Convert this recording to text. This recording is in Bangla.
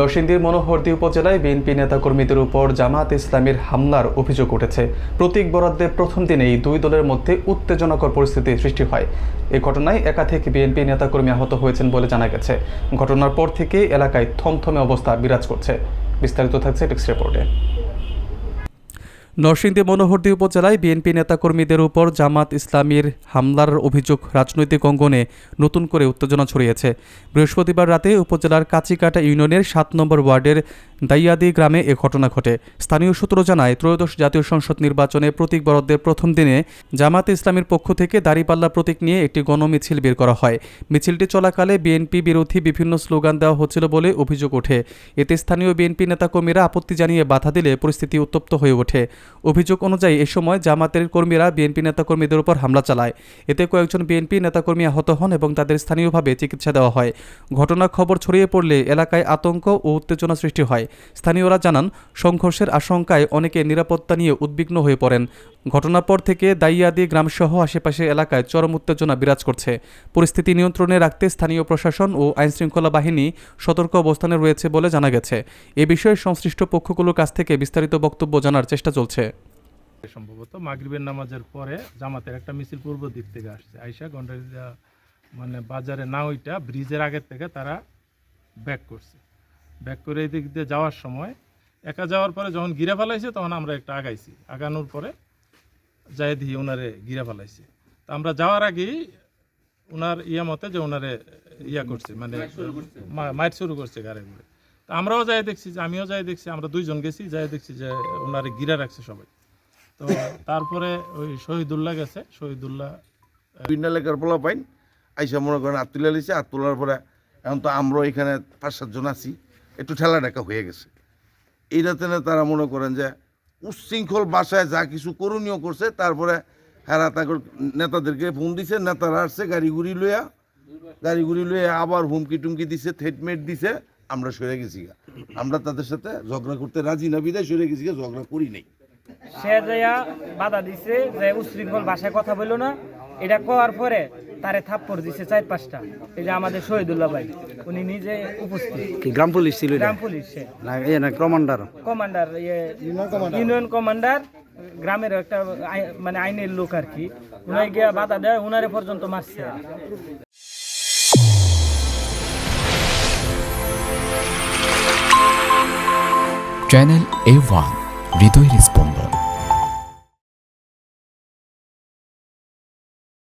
নরসিংদীর মনোহরদী উপজেলায় বিএনপি নেতাকর্মীদের উপর জামাত ইসলামীর হামলার অভিযোগ উঠেছে। প্রতীক বরাদ্দের প্রথম দিনেই দুই দলের মধ্যে উত্তেজনাকর পরিস্থিতি সৃষ্টি হয়। এ ঘটনায় একাধিক বিএনপি নেতাকর্মী আহত হয়েছেন বলে জানা গেছে। ঘটনার পর থেকে এলাকায় থমথমে অবস্থা বিরাজ করছে। বিস্তারিত থাকছে টেক্সট রিপোর্টে। নরসিংদী মনোহরদী উপজেলায় বিএনপি নেতাকর্মীদের উপর জামাত ইসলামীর হামলার অভিযোগ রাজনৈতিক অঙ্গনে নতুন করে উত্তেজনা ছড়িয়েছে। বৃহস্পতিবার রাতে উপজেলার কাচিকাটা ইউনিয়নের ৭ নম্বর ওয়ার্ডের দাইয়াদি গ্রামে এ ঘটনা ঘটে। স্থানীয় সূত্র জানায়, ত্রয়োদশ জাতীয় সংসদ নির্বাচনে প্রতীক বরাদ্দের প্রথম দিনে জামাত ইসলামীর পক্ষ থেকে দাঁড়িপাল্লা প্রতীক নিয়ে একটি গণমিছিল বের করা হয়। মিছিলটি চলাকালে বিএনপি বিরোধী বিভিন্ন স্লোগান দেওয়া হচ্ছিল বলে অভিযোগ ওঠে। এতে স্থানীয় বিএনপি নেতাকর্মীরা আপত্তি জানিয়ে বাধা দিলে পরিস্থিতি উত্তপ্ত হয়ে ওঠে। অভিযোগ অনুযায়ী এ সময় জামাতের কর্মীরা বিএনপি নেতাকর্মীদের উপর হামলা চালায়। এতে কয়েকজন বিএনপি নেতাকর্মী আহত হন এবং তাদের স্থানীয়ভাবে চিকিৎসা দেওয়া হয়। ঘটনার খবর ছড়িয়ে পড়লে এলাকায় আতঙ্ক ও উত্তেজনা সৃষ্টি হয়। স্থানীয়রা জানান, সংঘর্ষের আশঙ্কায় অনেকে নিরাপত্তা নিয়ে উদ্বিগ্ন হয়ে পড়েন। ঘটনার পর থেকে দাইয়াদি গ্রামসহ আশেপাশের এলাকায় চরম উত্তেজনা বিরাজ করছে। পরিস্থিতি নিয়ন্ত্রণে রাখতে স্থানীয় প্রশাসন ও আইনশৃঙ্খলা বাহিনী সতর্ক অবস্থানে রয়েছে বলে জানা গেছে। এ বিষয়ে সংশ্লিষ্ট পক্ষগুলোর কাছ থেকে বিস্তারিত বক্তব্য জানার চেষ্টা চলছে। সম্ভবত মাগরিবের নামাজের পরে জামাতের একটা মিছিল পূর্ব দিক থেকে আসছে, আইসা গন্ডারিয়া মানে বাজারে না ওইটা ব্রিজের আগের থেকে তারা ব্যাক করছে। ব্যাক করে এই দিক দিয়ে যাওয়ার সময় একা যাওয়ার পরে যখন গিরা ফেলাইছে তখন আমরা একটা আগাইছি। আগানোর পরে যাই দিয়ে ওনারে গিরা ফেলাইছে। তা আমরা যাওয়ার আগেই ওনার মতে যে ওনারে করছে, মানে মাইট শুরু করছে গাড়ি ঘুরে। তা আমরাও যাই দেখছি, যে আমিও যাই দেখছি, আমরা দুইজন গেছি, যাই দেখছি যে ওনারে গিরা রাখছে সবাই। তো তারপরে ওই শহীদুল্লাহ গেছে, শহীদুল্লাহ বিভিন্ন এলাকার পোলা পাইন আইসা মনে করেন হাত তুলে লিছে। হাত তোলার পরে এখন তো আমরা এখানে ৫-৭ জন আছি, একটু ঠেলা ঢাকা হয়ে গেছে। এই রাতে তারা মনে করেন যে উচ্ছৃঙ্খল বাসায় যা কিছু করণীয় করছে। তারপরে হ্যাঁ তাকে নেতাদেরকে ফোন দিছে, নেতারা আসছে গাড়ি গুড়ি লইয়া আবার হুমকি টুমকি দিছে, থ্রেটমেট দিছে। আমরা সরে গেছি, আমরা তাদের সাথে ঝগড়া করতে রাজি না বিদায় সরে গেছি, ঝগড়া করি নাই। সে যাইয়া বাধা দিছে যে উচ্ছৃঙ্খল ভাষায় কথা বললো না। এটা করার পরে তারে থাপ্পড় দিছে 4-5টা। এই যে আমাদের শহীদুল্লাহ ভাই, উনি নিজে উপস্থিত। গ্রাম পুলিশ ছিল? গ্রাম পুলিশ না কমান্ডার ইউনিয়ন কমান্ডার, গ্রামের একটা মানে আইনের লোক আর কি। উনাই গিয়া বাধা দেয়, উনারে পর্যন্ত মারছে। চ্যানেল A1 হৃদয় রেসপন্স।